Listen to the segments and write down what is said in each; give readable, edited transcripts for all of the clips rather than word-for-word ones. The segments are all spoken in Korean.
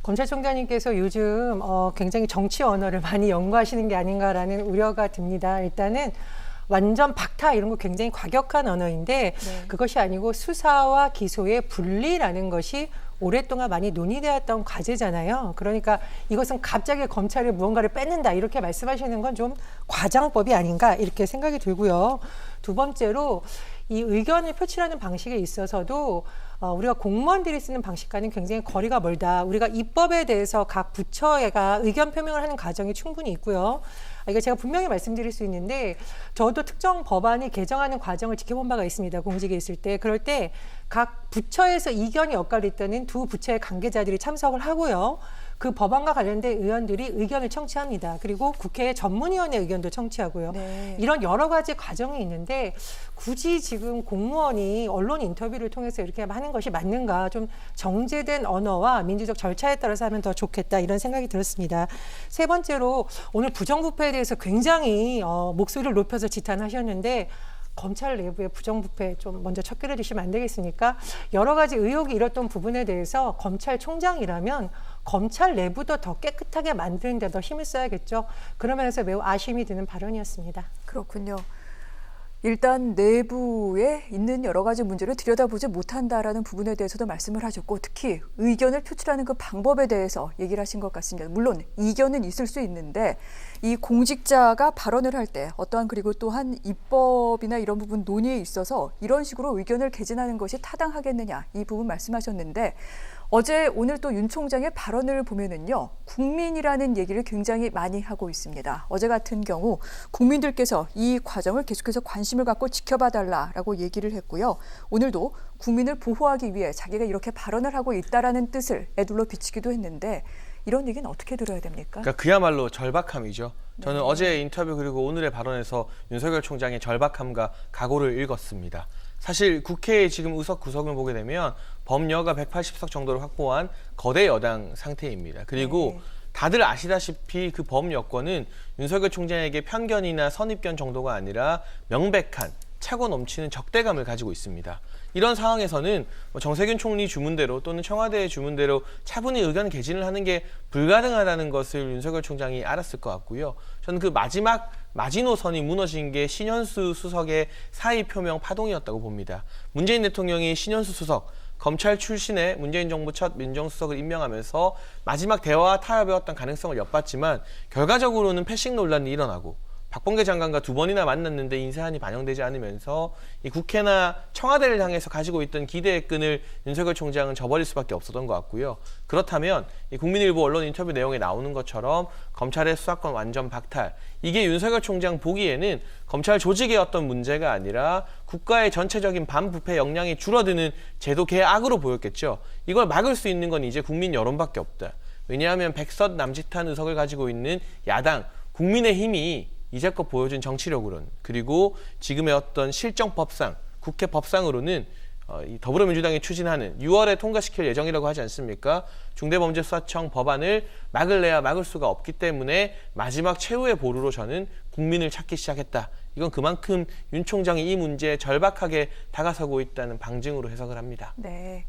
검찰총장님께서 요즘 굉장히 정치 언어를 많이 연구하시는 게 아닌가라는 우려가 듭니다. 일단은 완전 박타 이런 거 굉장히 과격한 언어인데 그것이 아니고 수사와 기소의 분리라는 것이 오랫동안 많이 논의되었던 과제잖아요. 그러니까 이것은 갑자기 검찰이 무언가를 뺏는다 이렇게 말씀하시는 건 좀 과장법이 아닌가 이렇게 생각이 들고요. 두 번째로 이 의견을 표출하는 방식에 있어서도 우리가 공무원들이 쓰는 방식과는 굉장히 거리가 멀다. 우리가 입법에 대해서 각 부처가 의견 표명을 하는 과정이 충분히 있고요. 이거 제가 분명히 말씀드릴 수 있는데 저도 특정 법안을 개정하는 과정을 지켜본 바가 있습니다. 공직에 있을 때. 그럴 때 각 부처에서 이견이 엇갈릴 때는 두 부처의 관계자들이 참석을 하고요. 그 법안과 관련된 의원들이 의견을 청취합니다. 그리고 국회 전문위원회 의견도 청취하고요. 네. 이런 여러 가지 과정이 있는데 굳이 지금 공무원이 언론 인터뷰를 통해서 이렇게 하는 것이 맞는가, 좀 정제된 언어와 민주적 절차에 따라서 하면 더 좋겠다 이런 생각이 들었습니다. 세 번째로 오늘 부정부패에 대해서 굉장히 목소리를 높여서 지탄하셨는데 검찰 내부의 부정부패 좀 먼저 척결해 주시면 안 되겠습니까? 여러 가지 의혹이 일었던 부분에 대해서 검찰총장이라면 검찰 내부도 더 깨끗하게 만드는 데 더 힘을 써야겠죠. 그러면서 매우 아쉬움이 드는 발언이었습니다. 그렇군요. 일단 내부에 있는 여러 가지 문제를 들여다보지 못한다라는 부분에 대해서도 말씀을 하셨고 특히 의견을 표출하는 그 방법에 대해서 얘기를 하신 것 같습니다. 물론 이견은 있을 수 있는데 이 공직자가 발언을 할 때 어떠한 그리고 또한 입법이나 이런 부분 논의에 있어서 이런 식으로 의견을 개진하는 것이 타당하겠느냐 이 부분 말씀하셨는데 어제 오늘 또 윤 총장의 발언을 보면은요 국민이라는 얘기를 굉장히 많이 하고 있습니다. 어제 같은 경우 국민들께서 이 과정을 계속해서 관심을 갖고 지켜봐 달라라고 얘기를 했고요. 오늘도 국민을 보호하기 위해 자기가 이렇게 발언을 하고 있다라는 뜻을 애둘러 비치기도 했는데 이런 얘기는 어떻게 들어야 됩니까? 그러니까 그야말로 절박함이죠. 저는 어제 인터뷰 그리고 오늘의 발언에서 윤석열 총장의 절박함과 각오를 읽었습니다. 사실 국회의 지금 의석 구성을 보게 되면 범여가 180석 정도를 확보한 거대 여당 상태입니다. 그리고 다들 아시다시피 그 범여권은 윤석열 총장에게 편견이나 선입견 정도가 아니라 명백한 차고 넘치는 적대감을 가지고 있습니다. 이런 상황에서는 정세균 총리 주문대로 또는 청와대의 주문대로 차분히 의견 개진을 하는 게 불가능하다는 것을 윤석열 총장이 알았을 것 같고요. 저는 그 마지막 마지노선이 무너진 게 신현수 수석의 사의 표명 파동이었다고 봅니다. 문재인 대통령이 신현수 수석, 검찰 출신의 문재인 정부 첫 민정수석을 임명하면서 마지막 대화와 타협이었던 가능성을 엿봤지만 결과적으로는 패싱 논란이 일어나고 박범계 장관과 두 번이나 만났는데 인사안이 반영되지 않으면서 이 국회나 청와대를 향해서 가지고 있던 기대의 끈을 윤석열 총장은 저버릴 수밖에 없었던 것 같고요. 그렇다면 이 국민일보 언론 인터뷰 내용에 나오는 것처럼 검찰의 수사권 완전 박탈, 이게 윤석열 총장 보기에는 검찰 조직의 어떤 문제가 아니라 국가의 전체적인 반부패 역량이 줄어드는 제도 개악으로 보였겠죠. 이걸 막을 수 있는 건 이제 국민 여론밖에 없다. 왜냐하면 100석 남짓한 의석을 가지고 있는 야당 국민의힘이 이제껏 보여준 정치력으로는 그리고 지금의 어떤 실정 법상, 국회 법상으로는 이 더불어민주당이 추진하는 6월에 통과시킬 예정이라고 하지 않습니까? 중대범죄수사청 법안을 막을래야 막을 수가 없기 때문에 마지막 최후의 보루로 저는 국민을 찾기 시작했다. 이건 그만큼 윤 총장이 이 문제에 절박하게 다가서고 있다는 방증으로 해석을 합니다. 네.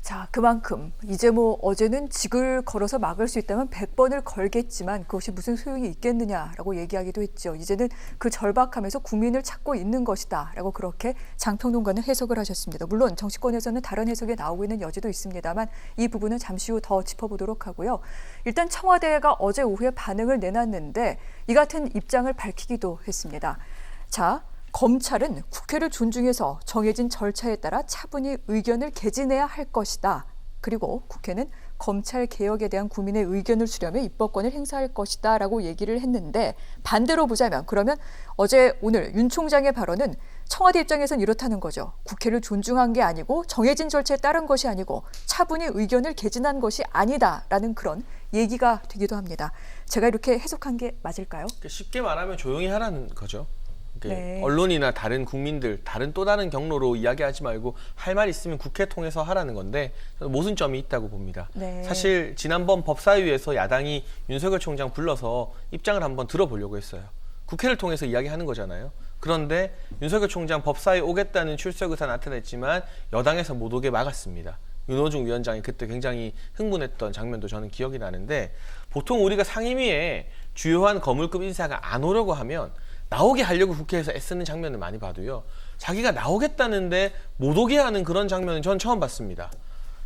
자, 그만큼 이제 어제는 직을 걸어서 막을 수 있다면 100번을 걸겠지만 그것이 무슨 소용이 있겠느냐라고 얘기하기도 했죠. 이제는 그 절박함에서 국민을 찾고 있는 것이다라고 그렇게 장평론가는 해석을 하셨습니다. 물론 정치권에서는 다른 해석이 나오고 있는 여지도 있습니다만 이 부분은 잠시 후 더 짚어보도록 하고요. 일단 청와대가 어제 오후에 반응을 내놨는데 이 같은 입장을 밝히기도 했습니다. 자, 검찰은 국회를 존중해서 정해진 절차에 따라 차분히 의견을 개진해야 할 것이다. 그리고 국회는 검찰 개혁에 대한 국민의 의견을 수렴해 입법권을 행사할 것이다 라고 얘기를 했는데 반대로 보자면 그러면 어제 오늘 윤 총장의 발언은 청와대 입장에서는 이렇다는 거죠. 국회를 존중한 게 아니고 정해진 절차에 따른 것이 아니고 차분히 의견을 개진한 것이 아니다라는 그런 얘기가 되기도 합니다. 제가 이렇게 해석한 게 맞을까요? 쉽게 말하면 조용히 하라는 거죠. 네. 언론이나 다른 국민들, 또 다른 경로로 이야기하지 말고 할 말 있으면 국회 통해서 하라는 건데 모순점이 있다고 봅니다. 네. 사실 지난번 법사위에서 야당이 윤석열 총장 불러서 입장을 한번 들어보려고 했어요. 국회를 통해서 이야기하는 거잖아요. 그런데 윤석열 총장 법사위 오겠다는 출석 의사 나타냈지만 여당에서 못 오게 막았습니다. 윤호중 위원장이 그때 굉장히 흥분했던 장면도 저는 기억이 나는데, 보통 우리가 상임위에 주요한 거물급 인사가 안 오려고 하면 나오게 하려고 국회에서 애쓰는 장면을 많이 봐도요, 자기가 나오겠다는데 못 오게 하는 그런 장면은 전 처음 봤습니다.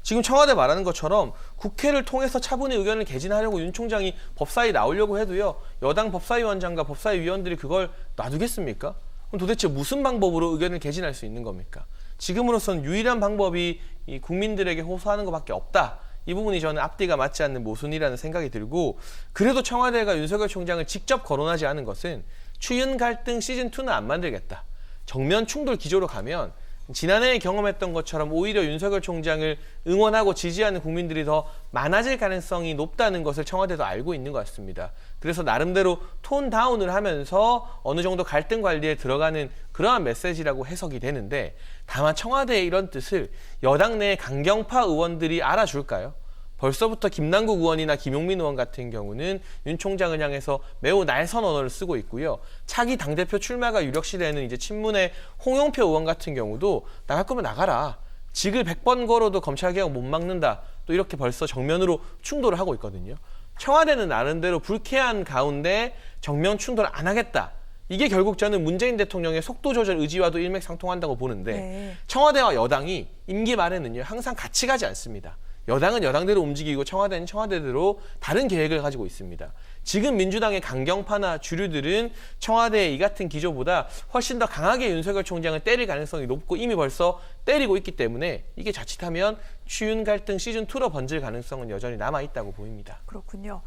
지금 청와대 말하는 것처럼 국회를 통해서 차분히 의견을 개진하려고 윤 총장이 법사위 나오려고 해도요, 여당 법사위원장과 법사위위원들이 그걸 놔두겠습니까? 그럼 도대체 무슨 방법으로 의견을 개진할 수 있는 겁니까? 지금으로선 유일한 방법이 이 국민들에게 호소하는 것밖에 없다. 이 부분이 저는 앞뒤가 맞지 않는 모순이라는 생각이 들고, 그래도 청와대가 윤석열 총장을 직접 거론하지 않은 것은 추윤 갈등 시즌2는 안 만들겠다, 정면 충돌 기조로 가면 지난해에 경험했던 것처럼 오히려 윤석열 총장을 응원하고 지지하는 국민들이 더 많아질 가능성이 높다는 것을 청와대도 알고 있는 것 같습니다. 그래서 나름대로 톤 다운을 하면서 어느 정도 갈등 관리에 들어가는 그러한 메시지라고 해석이 되는데, 다만 청와대의 이런 뜻을 여당 내 강경파 의원들이 알아줄까요? 벌써부터 김남국 의원이나 김용민 의원 같은 경우는 윤 총장을 향해서 매우 날선 언어를 쓰고 있고요. 차기 당대표 출마가 유력시되는 이제 친문의 홍영표 의원 같은 경우도 나갈 거면 나가라, 직을 100번 걸어도 검찰개혁 못 막는다, 또 이렇게 벌써 정면으로 충돌을 하고 있거든요. 청와대는 나름대로 불쾌한 가운데 정면 충돌 안 하겠다. 이게 결국 저는 문재인 대통령의 속도 조절 의지와도 일맥상통한다고 보는데, 네. 청와대와 여당이 임기 말에는요 항상 같이 가지 않습니다. 여당은 여당대로 움직이고 청와대는 청와대대로 다른 계획을 가지고 있습니다. 지금 민주당의 강경파나 주류들은 청와대의 이 같은 기조보다 훨씬 더 강하게 윤석열 총장을 때릴 가능성이 높고 이미 벌써 때리고 있기 때문에 이게 자칫하면 추윤 갈등 시즌2로 번질 가능성은 여전히 남아있다고 보입니다. 그렇군요.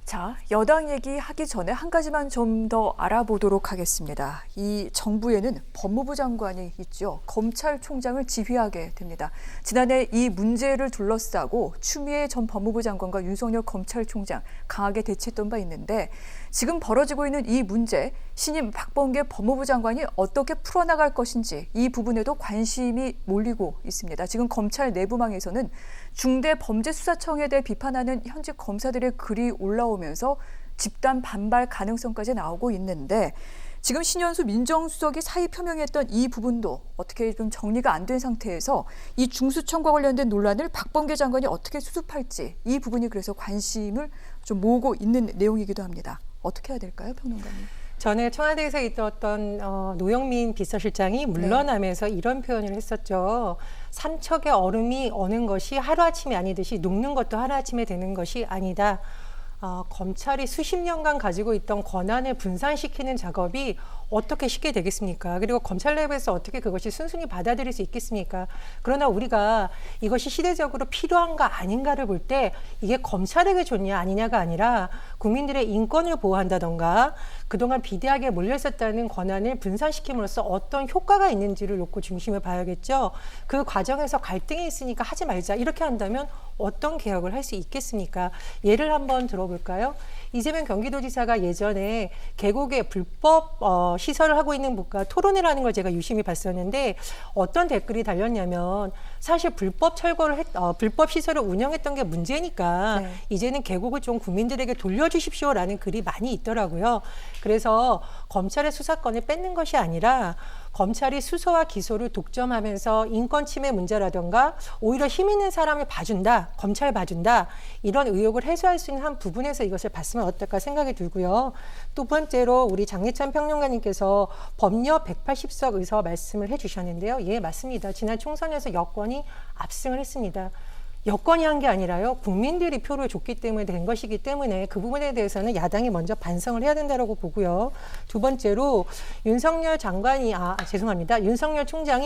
자, 여당 얘기하기 전에 한 가지만 좀 더 알아보도록 하겠습니다. 이 정부에는 법무부 장관이 있죠. 검찰총장을 지휘하게 됩니다. 지난해 이 문제를 둘러싸고 추미애 전 법무부 장관과 윤석열 검찰총장 강하게 대치했던 바 있는데, 지금 벌어지고 있는 이 문제, 신임 박범계 법무부 장관이 어떻게 풀어나갈 것인지 이 부분에도 관심이 몰리고 있습니다. 지금 검찰 내부망에서는 중대범죄수사청에 대해 비판하는 현직 검사들의 글이 올라오면서 집단 반발 가능성까지 나오고 있는데, 지금 신현수 민정수석이 사의 표명했던 이 부분도 어떻게 좀 정리가 안 된 상태에서 이 중수청과 관련된 논란을 박범계 장관이 어떻게 수습할지, 이 부분이 그래서 관심을 좀 모으고 있는 내용이기도 합니다. 어떻게 해야 될까요, 평론가님? 전에 청와대에서 있었던 노영민 비서실장이 물러나면서 이런 표현을 했었죠. 삼척의 얼음이 어는 것이 하루아침이 아니듯이 녹는 것도 하루아침에 되는 것이 아니다. 검찰이 수십 년간 가지고 있던 권한을 분산시키는 작업이 어떻게 쉽게 되겠습니까? 그리고 검찰 내부에서 어떻게 그것이 순순히 받아들일 수 있겠습니까? 그러나 우리가 이것이 시대적으로 필요한가 아닌가를 볼 때 이게 검찰에게 좋냐 아니냐가 아니라 국민들의 인권을 보호한다던가 그동안 비대하게 몰려있었다는 권한을 분산시킴으로써 어떤 효과가 있는지를 놓고 중심을 봐야겠죠. 그 과정에서 갈등이 있으니까 하지 말자, 이렇게 한다면 어떤 개혁을 할 수 있겠습니까? 예를 한번 들어볼까요? 이재명 경기도지사가 예전에 계곡에 불법 시설을 하고 있는 분과 토론을 하는 걸 제가 유심히 봤었는데, 어떤 댓글이 달렸냐면, 사실 불법 시설을 운영했던 게 문제니까 이제는 계곡을 좀 국민들에게 돌려주십시오라는 글이 많이 있더라고요. 그래서 검찰의 수사권을 뺏는 것이 아니라 검찰이 수사와 기소를 독점하면서 인권 침해 문제라든가 오히려 힘 있는 사람을 봐준다, 검찰 봐준다, 이런 의혹을 해소할 수 있는 한 부분에서 이것을 봤으면 어떨까 생각이 들고요. 두 번째로 우리 장예찬 평론가님께서 법녀 180석 의서 말씀을 해주셨는데요. 예, 맞습니다. 지난 총선에서 여권이 압승을 했습니다. 여권이 한 게 아니라요, 국민들이 표를 줬기 때문에 된 것이기 때문에 그 부분에 대해서는 야당이 먼저 반성을 해야 된다고 보고요. 두 번째로 윤석열 총장이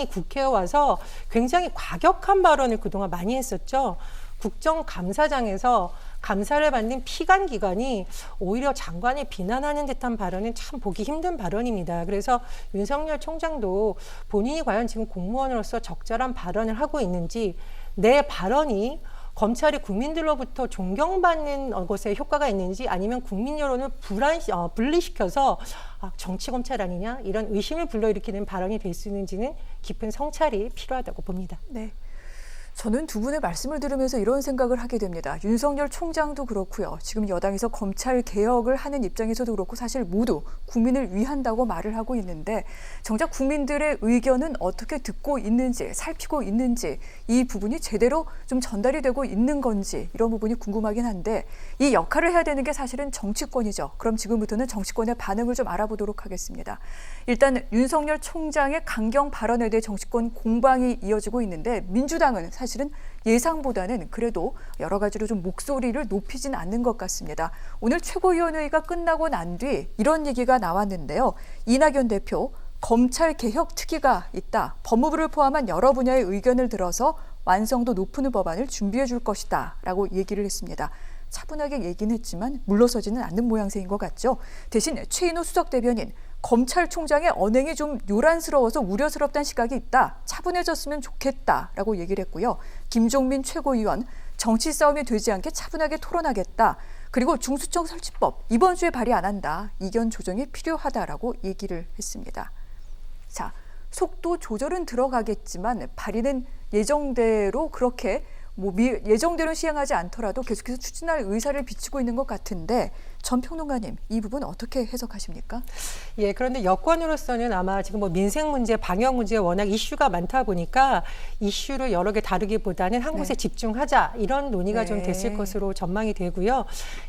국회에 와서 굉장히 과격한 발언을 그동안 많이 했었죠. 국정감사장에서 감사를 받는 피감 기관이 오히려 장관을 비난하는 듯한 발언은 참 보기 힘든 발언입니다. 그래서 윤석열 총장도 본인이 과연 지금 공무원으로서 적절한 발언을 하고 있는지, 내 발언이 검찰이 국민들로부터 존경받는 것에 효과가 있는지, 아니면 국민 여론을 분리시켜서 정치 검찰 아니냐, 이런 의심을 불러일으키는 발언이 될 수 있는지는 깊은 성찰이 필요하다고 봅니다. 네. 저는 두 분의 말씀을 들으면서 이런 생각을 하게 됩니다. 윤석열 총장도 그렇고요. 지금 여당에서 검찰 개혁을 하는 입장에서도 그렇고 사실 모두 국민을 위한다고 말을 하고 있는데 정작 국민들의 의견은 어떻게 듣고 있는지, 살피고 있는지 이 부분이 제대로 좀 전달이 되고 있는 건지 이런 부분이 궁금하긴 한데 이 역할을 해야 되는 게 사실은 정치권이죠. 그럼 지금부터는 정치권의 반응을 좀 알아보도록 하겠습니다. 일단 윤석열 총장의 강경 발언에 대해 정치권 공방이 이어지고 있는데 민주당은 사실은 예상보다는 그래도 여러 가지로 좀 목소리를 높이진 않는 것 같습니다. 오늘 최고위원회의가 끝나고 난 뒤 이런 얘기가 나왔는데요. 이낙연 대표, 검찰 개혁 특위가 있다. 법무부를 포함한 여러 분야의 의견을 들어서 완성도 높은 법안을 준비해 줄 것이다 라고 얘기를 했습니다. 차분하게 얘기는 했지만 물러서지는 않는 모양새인 것 같죠. 대신 최인호 수석 대변인, 검찰총장의 언행이 좀 요란스러워서 우려스럽다는 시각이 있다. 차분해졌으면 좋겠다라고 얘기를 했고요. 김종민 최고위원, 정치 싸움이 되지 않게 차분하게 토론하겠다. 그리고 중수청 설치법 이번 주에 발의 안 한다. 이견 조정이 필요하다라고 얘기를 했습니다. 자, 속도 조절은 들어가겠지만 발의는 예정대로 그렇게 예정대로 시행하지 않더라도 계속해서 추진할 의사를 비추고 있는 것 같은데 전 평론가님, 이 부분 어떻게 해석하십니까? 예, 그런데 여권으로서는 아마 지금 뭐 민생 문제, 방역 문제에 워낙 이슈가 많다 보니까 이슈를 여러 개 다루기보다는 한 곳에 집중하자 이런 논의가 좀 됐을 것으로 전망이 되고요.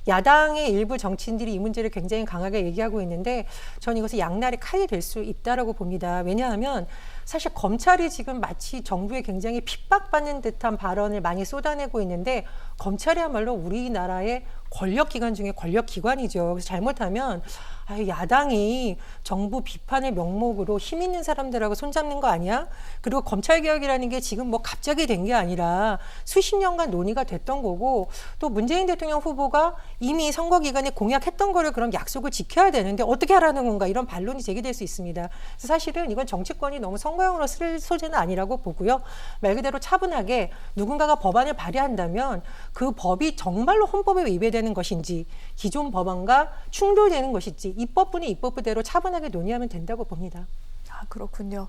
야당의 일부 정치인들이 이 문제를 굉장히 강하게 얘기하고 있는데 저는 이것이 양날의 칼이 될 수 있다라고 봅니다. 왜냐하면 사실 검찰이 지금 마치 정부에 굉장히 핍박받는 듯한 발언을 많이 쏟아내고 있는데 검찰이야말로 우리나라의 권력기관 중에 권력기관이죠. 그래서 잘못하면 야당이 정부 비판의 명목으로 힘 있는 사람들하고 손잡는 거 아니야? 그리고 검찰개혁이라는 게 지금 뭐 갑자기 된 게 아니라 수십 년간 논의가 됐던 거고 또 문재인 대통령 후보가 이미 선거 기간에 공약했던 거를 그런 약속을 지켜야 되는데 어떻게 하라는 건가 이런 반론이 제기될 수 있습니다. 그래서 사실은 이건 정치권이 너무 선거용으로 쓸 소재는 아니라고 보고요. 말 그대로 차분하게 누군가가 법안을 발의한다면 그 법이 정말로 헌법에 위배되는 것인지 기존 법안과 충돌되는 것인지 입법부는 입법부대로 차분하게 논의하면 된다고 봅니다. 아, 그렇군요.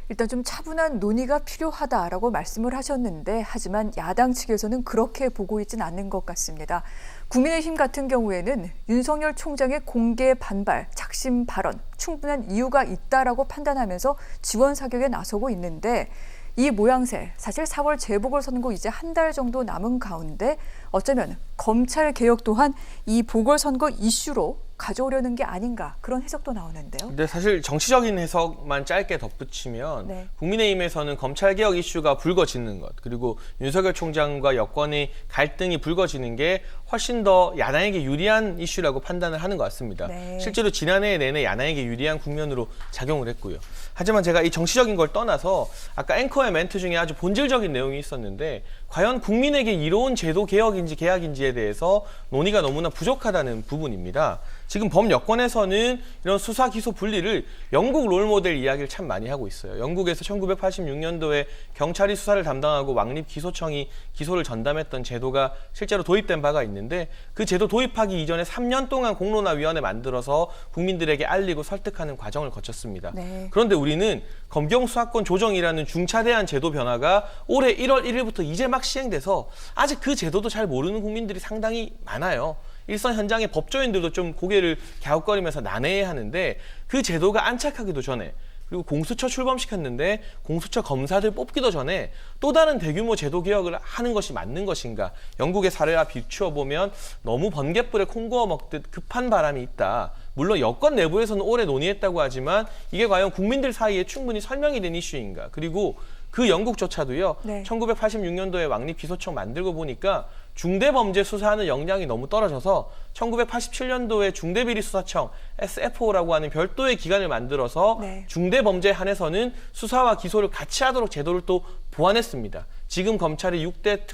일단 좀 차분한 논의가 필요하다라고 말씀을 하셨는데 하지만 야당 측에서는 그렇게 보고 있지는 않는 것 같습니다. 국민의힘 같은 경우에는 윤석열 총장의 공개 반발, 작심 발언, 충분한 이유가 있다라고 판단하면서 지원 사격에 나서고 있는데 이 모양새, 사실 4월 재보궐선거 이제 한 달 정도 남은 가운데 어쩌면 검찰 개혁 또한 이 보궐선거 이슈로 가져오려는 게 아닌가 그런 해석도 나오는데요. 근데 사실 정치적인 해석만 짧게 덧붙이면 국민의힘에서는 검찰개혁 이슈가 불거지는 것 그리고 윤석열 총장과 여권의 갈등이 불거지는 게 훨씬 더 야당에게 유리한 이슈라고 판단을 하는 것 같습니다. 실제로 지난해 내내 야당에게 유리한 국면으로 작용을 했고요. 하지만 제가 이 정치적인 걸 떠나서 아까 앵커의 멘트 중에 아주 본질적인 내용이 있었는데 과연 국민에게 이로운 제도 개혁인지 개혁인지에 대해서 논의가 너무나 부족하다는 부분입니다. 지금 범여권에서는 이런 수사 기소 분리를 영국 롤모델 이야기를 참 많이 하고 있어요. 영국에서 1986년도에 경찰이 수사를 담당하고 왕립기소청이 기소를 전담했던 제도가 실제로 도입된 바가 있는데 그 제도 도입하기 이전에 3년 동안 공론화위원회 만들어서 국민들에게 알리고 설득하는 과정을 거쳤습니다. 그런데 우리는 검경수사권 조정이라는 중차대한 제도 변화가 올해 1월 1일부터 이제 막 시행돼서 아직 그 제도도 잘 모르는 국민들이 상당히 많아요. 일선 현장의 법조인들도 좀 고개를 갸웃거리면서 난해해 하는데 그 제도가 안착하기도 전에 그리고 공수처 출범시켰는데 공수처 검사들 뽑기도 전에 또 다른 대규모 제도 개혁을 하는 것이 맞는 것인가. 영국의 사례와 비추어 보면 너무 번갯불에 콩 구워 먹듯 급한 바람이 있다. 물론 여권 내부에서는 오래 논의했다고 하지만 이게 과연 국민들 사이에 충분히 설명이 된 이슈인가. 그리고 그 영국조차도요. 1986년도에 왕립기소청 만들고 보니까 중대범죄 수사하는 역량이 너무 떨어져서 1987년도에 중대비리수사청 SFO라고 하는 별도의 기관을 만들어서 중대범죄에 한해서는 수사와 기소를 같이 하도록 제도를 또 보완했습니다. 지금 검찰이 6대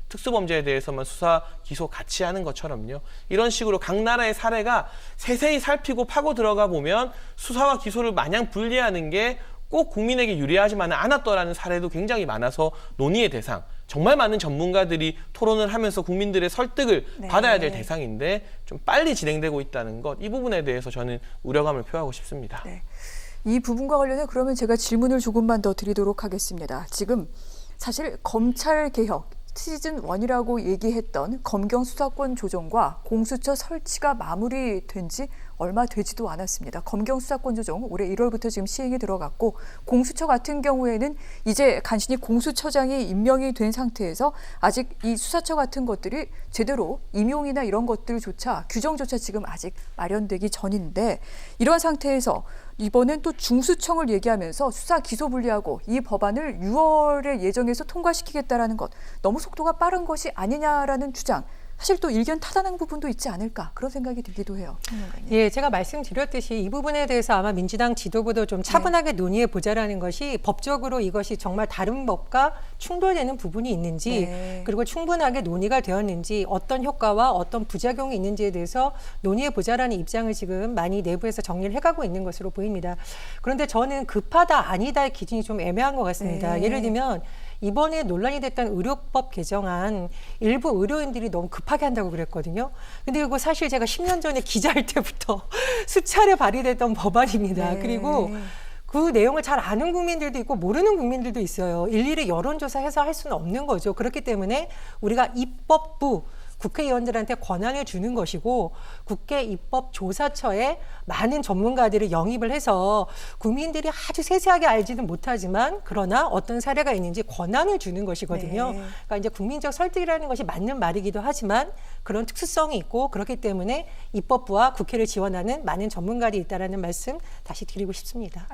특수범죄에 대해서만 수사, 기소 같이 하는 것처럼요. 이런 식으로 각 나라의 사례가 세세히 살피고 파고 들어가 보면 수사와 기소를 마냥 분리하는 게 꼭 국민에게 유리하지만은 않았더라는 사례도 굉장히 많아서 논의의 대상, 정말 많은 전문가들이 토론을 하면서 국민들의 설득을 받아야 될 대상인데 좀 빨리 진행되고 있다는 것, 이 부분에 대해서 저는 우려감을 표하고 싶습니다. 이 부분과 관련해 그러면 제가 질문을 조금만 더 드리도록 하겠습니다. 지금 사실 검찰 개혁 시즌 1이라고 얘기했던 검경 수사권 조정과 공수처 설치가 마무리된 지 얼마 되지도 않았습니다. 검경 수사권 조정 올해 1월부터 지금 시행이 들어갔고 공수처 같은 경우에는 이제 간신히 공수처장이 임명이 된 상태에서 아직 이 수사처 같은 것들이 제대로 임용이나 이런 것들조차 규정조차 지금 아직 마련되기 전인데 이런 상태에서 이번엔 또 중수청을 얘기하면서 수사 기소 분리하고 이 법안을 6월에 예정해서 통과시키겠다라는 것 너무 속도가 빠른 것이 아니냐라는 주장 사실 또 일견 타당한 부분도 있지 않을까 그런 생각이 들기도 해요. 예, 제가 말씀드렸듯이 이 부분에 대해서 아마 민주당 지도부도 좀 차분하게 논의해 보자라는 것이 법적으로 이것이 정말 다른 법과 충돌되는 부분이 있는지 그리고 충분하게 논의가 되었는지 어떤 효과와 어떤 부작용이 있는지에 대해서 논의해 보자라는 입장을 지금 많이 내부에서 정리를 해가고 있는 것으로 보입니다. 그런데 저는 급하다 아니다의 기준이 좀 애매한 것 같습니다. 예를 들면 이번에 논란이 됐던 의료법 개정안 일부 의료인들이 너무 급하게 한다고 그랬거든요. 근데 그거 사실 제가 10년 전에 기자할 때부터 수차례 발의됐던 법안입니다. 그리고 그 내용을 잘 아는 국민들도 있고 모르는 국민들도 있어요. 일일이 여론조사해서 할 수는 없는 거죠. 그렇기 때문에 우리가 입법부 국회의원들한테 권한을 주는 것이고 국회 입법조사처에 많은 전문가들을 영입을 해서 국민들이 아주 세세하게 알지는 못하지만 그러나 어떤 사례가 있는지 권한을 주는 것이거든요. 그러니까 이제 국민적 설득이라는 것이 맞는 말이기도 하지만 그런 특수성이 있고 그렇기 때문에 입법부와 국회를 지원하는 많은 전문가들이 있다라는 말씀 다시 드리고 싶습니다.